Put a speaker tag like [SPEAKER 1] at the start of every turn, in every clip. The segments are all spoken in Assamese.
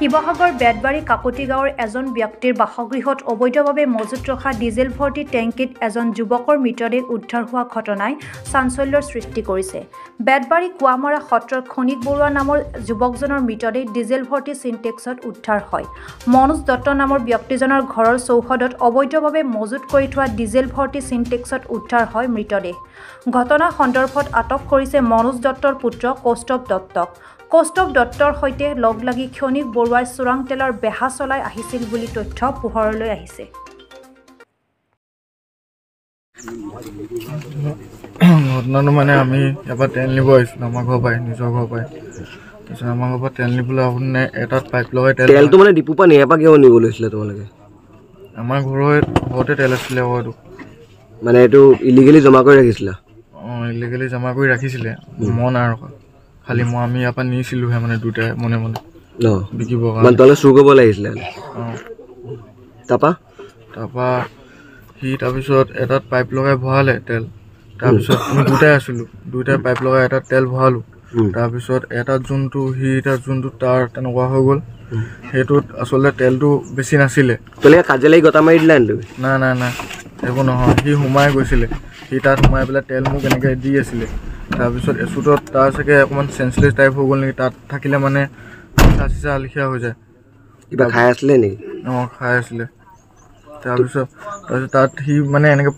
[SPEAKER 1] শিৱসাগৰ বেতবাৰী কাকতি গাঁৱৰ এজন ব্যক্তিৰ বাসগৃহত অবৈধভাৱে মজুত ৰখা ডিজেল ভৰ্তি টেংকিত এজন যুৱকৰ মৃতদেহ উদ্ধাৰ হোৱা ঘটনাই চাঞ্চল্যৰ সৃষ্টি কৰিছে। বেতবাৰী কুৱামৰা সত্ৰৰ খনিক বৰুৱা নামৰ যুৱকজনৰ মৃতদেহ ডিজেল ভৰ্তি চিনটেক্সত উদ্ধাৰ হয়। মনোজ দত্ত নামৰ ব্যক্তিজনৰ ঘৰৰ চৌহদত অবৈধভাৱে মজুত কৰি থোৱা ডিজেল ভৰ্তি চিনটেক্সত উদ্ধাৰ হয় মৃতদেহ। ঘটনা সন্দৰ্ভত আটক কৰিছে মনোজ দত্তৰ পুত্ৰ কৌস্তৱ দত্তক। কৌস্তৱ দত্তৰ সৈতে লগ লাগি খনিক বৰুৱাই চোৰাং তেলৰ বেহা চলাই আহিছিল বুলি তথ্য পোহৰলৈ আহিছে।
[SPEAKER 2] ঘটনাটো মানে আমি এবাৰ তেল নিব আহিছিলোঁ আমাৰ ঘৰৰ পৰাই, নিজৰ ঘৰৰ পৰাই। তাৰপিছত আমাৰ ঘৰৰ পৰা তেল নিবলৈ আপুনি এটাত পাইপ লগাই তেলটো
[SPEAKER 3] মানে ডিপু পৰা এবাৰ কিয় নিব লৈছিলে তোমালোকে?
[SPEAKER 2] আমাৰ ঘৰতে তেল আছিলে হয়তো,
[SPEAKER 3] মানে এইটো ইলিগেলি জমা কৰি ৰাখিছিলা?
[SPEAKER 2] ইলিগেলি জমা কৰি ৰাখিছিলে, মই নাই ৰখা। খালি আমি ইয়াৰ পৰা নিছিলোঁহে মানে দুটাই মনে মনে বিকিবৰ কাৰণে।
[SPEAKER 3] তালৈ চুৰ কৰিব লাগিছিলে? তাৰপৰা সি তাৰপিছত এটাত পাইপ লগাই ভৰালে তেল। তাৰপিছত আমি দুটাই আছিলোঁ, দুটাই পাইপ লগাই এটাত তেল ভৰালোঁ। তাৰপিছত এটাত যোনটো তাৰ তেনেকুৱা হৈ গ'ল, সেইটোত আচলতে তেলটো বেছি নাছিলে। কাজিয়া লাগি গটা মাৰি দিলা নেকি?
[SPEAKER 2] নাই একো নহয়, সি সোমাই গৈছিলে। সি তাত সোমাই পেলাই তেল মোক এনেকৈ দি আছিলে। তাৰপিছত এচুটত তাৰ চাগে অকণমান চেঞ্চলেছ টাইপ হৈ গ'ল নেকি, তাত থাকিলে মানে চিচা লেখীয়া হৈ যায়।
[SPEAKER 3] কিবা খাই আছিলে নেকি?
[SPEAKER 2] খাই আছিলে। তাৰপিছত তাত সি মানে এনেকৈ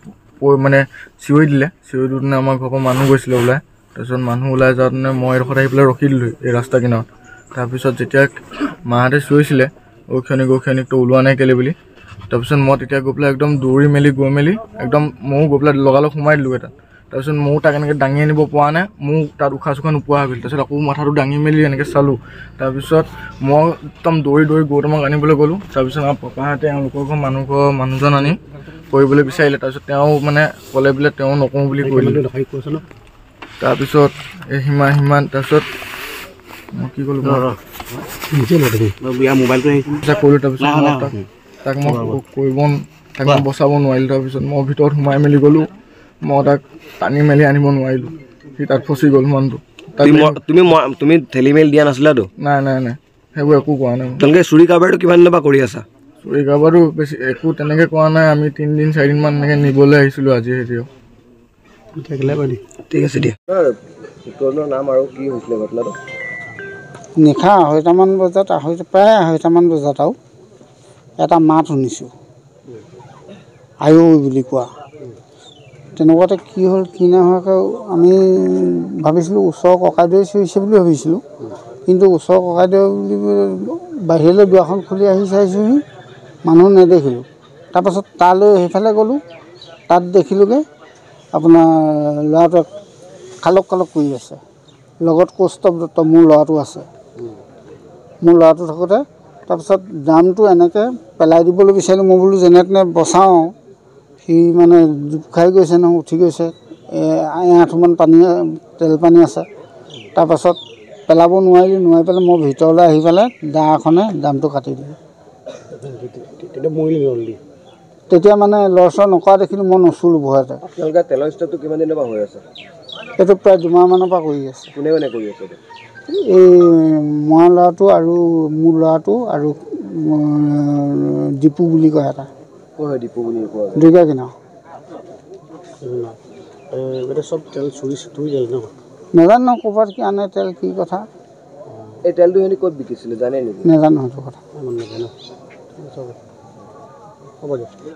[SPEAKER 2] মানে চিঞৰি দিলে। চিঞৰি দিওঁতে আমাৰ ঘৰৰ পৰা মানুহ গৈছিলে ওলাই। তাৰপিছত মানুহ ওলাই যাওঁতে মই এডোখৰত আহি পেলাই ৰখি দিলোঁ এই ৰাস্তা কিনাৰত। তাৰপিছত যেতিয়া মাহঁতে চিঞৰিছিলে ক্ষণিকটো ওলোৱা নাই কেলৈ বুলি, তাৰপিছত মই তেতিয়া গৈ পেলাই একদম দৌৰি মেলি একদম ময়ো গৈ পেলাই লগালগ সোমাই দিলোঁ তাত। তাৰপিছত ময়ো তাক এনেকৈ দাঙি আনিব পৰা নাই, মোৰ তাত উশাহ চোশাহ নোপোৱা হৈ গ'ল। তাৰপিছত আকৌ মাথাটো দাঙি মেলি এনেকৈ চালোঁ। তাৰপিছত মই একদম দৌৰি গৌতমক আনিবলৈ গ'লোঁ। তাৰপিছত আমাৰ পাপাহঁতে এওঁলোকৰ ঘৰৰ মানুহজন আনি কৰিবলৈ বিচাৰিলে। তাৰপিছত তেওঁ মানে ক'লে বোলে তেওঁ নকওঁ বুলি কৰিলে। তাৰপিছত এই সিমান তাৰপিছত মই কি ক'লোঁ কৰিলোঁ। তাৰপিছত তাক মই বচাব নোৱাৰিলোঁ। তাৰপিছত মই ভিতৰত সোমাই মেলি গ'লোঁ, মই তাক টানি মেলি আনিব নোৱাৰিলোঁ, সি তাত ফচি গ'ল মানুহটো।
[SPEAKER 3] তুমি ঠেলি মেলি দিয়া নাছিলাতো?
[SPEAKER 2] নাই সেইবোৰ একো কৰা নাই।
[SPEAKER 3] তোমালোকে চুৰি কাৰবাৰটো কিমান দিনৰ পৰা কৰি আছা?
[SPEAKER 2] চুৰি কাৰবাৰটো বেছি একো তেনেকৈ কৰা নাই। আমি 3-4 দিনমান এনেকৈ নিবলৈ আহিছিলোঁ আজি সেইটোও।
[SPEAKER 3] ঠিক আছে দিয়া। নাম আৰু কি হৈছিলে ঘটনাটো?
[SPEAKER 4] নিশা প্ৰায় আঢ়ৈটামান বজাত আৰু এটা মাত শুনিছোঁ, আয়ো বুলি কোৱা। তেনেকুৱাতে কি হ'ল কি নোহোৱাকৈ আমি ভাবিছিলোঁ ওচৰৰ ককাইদেউৱে চিঞৰিছে বুলি ভাবিছিলোঁ। কিন্তু ওচৰৰ ককাইদেউ বুলি বাহিৰলৈ দুৱাৰখন খুলি আহি চাইছোঁহি, মানুহ নেদেখিলোঁ। তাৰপাছত তালৈ সেইফালে গ'লোঁ, তাত দেখিলোঁগৈ আপোনাৰ ল'ৰাটোৱে খালক কৰি আছে। লগত কৌস্তৱ দত্ত মোৰ ল'ৰাটো আছে। মোৰ ল'ৰাটো থাকোঁতে তাৰপিছত জামটো এনেকৈ পেলাই দিবলৈ বিচাৰিলোঁ। মই বোলো যেনে তেনে বচাওঁ, সি মানে জোপ খাই গৈছে নহয়, উঠি গৈছে। আঁঠুমান তেল পানী আছে। তাৰপাছত পেলাব নোৱাৰি পেলাই মই ভিতৰলৈ আহি পেলাই দাখনে জামটো কাটি দিলোঁ। তেতিয়া মানে লৰচৰ নকৰা দেখিলোঁ, মই নচুলোঁ ভয়তে।
[SPEAKER 3] আপোনালোকে তেলৰ ষ্টকটো কিমান দিনৰ পৰা হৈ আছে?
[SPEAKER 4] এইটো প্ৰায় 2 মাহমানৰ পৰা কৰি আছে।
[SPEAKER 3] কোনে কৰি আছে?
[SPEAKER 4] এই মই ল'ৰাটো আৰু মোৰ ল'ৰাটো আৰু ডিপু বুলি কয় এটা।
[SPEAKER 3] ডিপু বুলি কোৱা?
[SPEAKER 4] দুইটা কিনা।
[SPEAKER 3] চব তেল চুৰি তেল ন?
[SPEAKER 4] নাজানো ক'ৰবাত কি আনে তেল, কি কথা।
[SPEAKER 3] এই তেলটো সিহঁতি ক'ত বিকিছিলে জানে নেকি?
[SPEAKER 4] নাজানো সেইটো কথা।
[SPEAKER 3] হ'ব দিয়ক।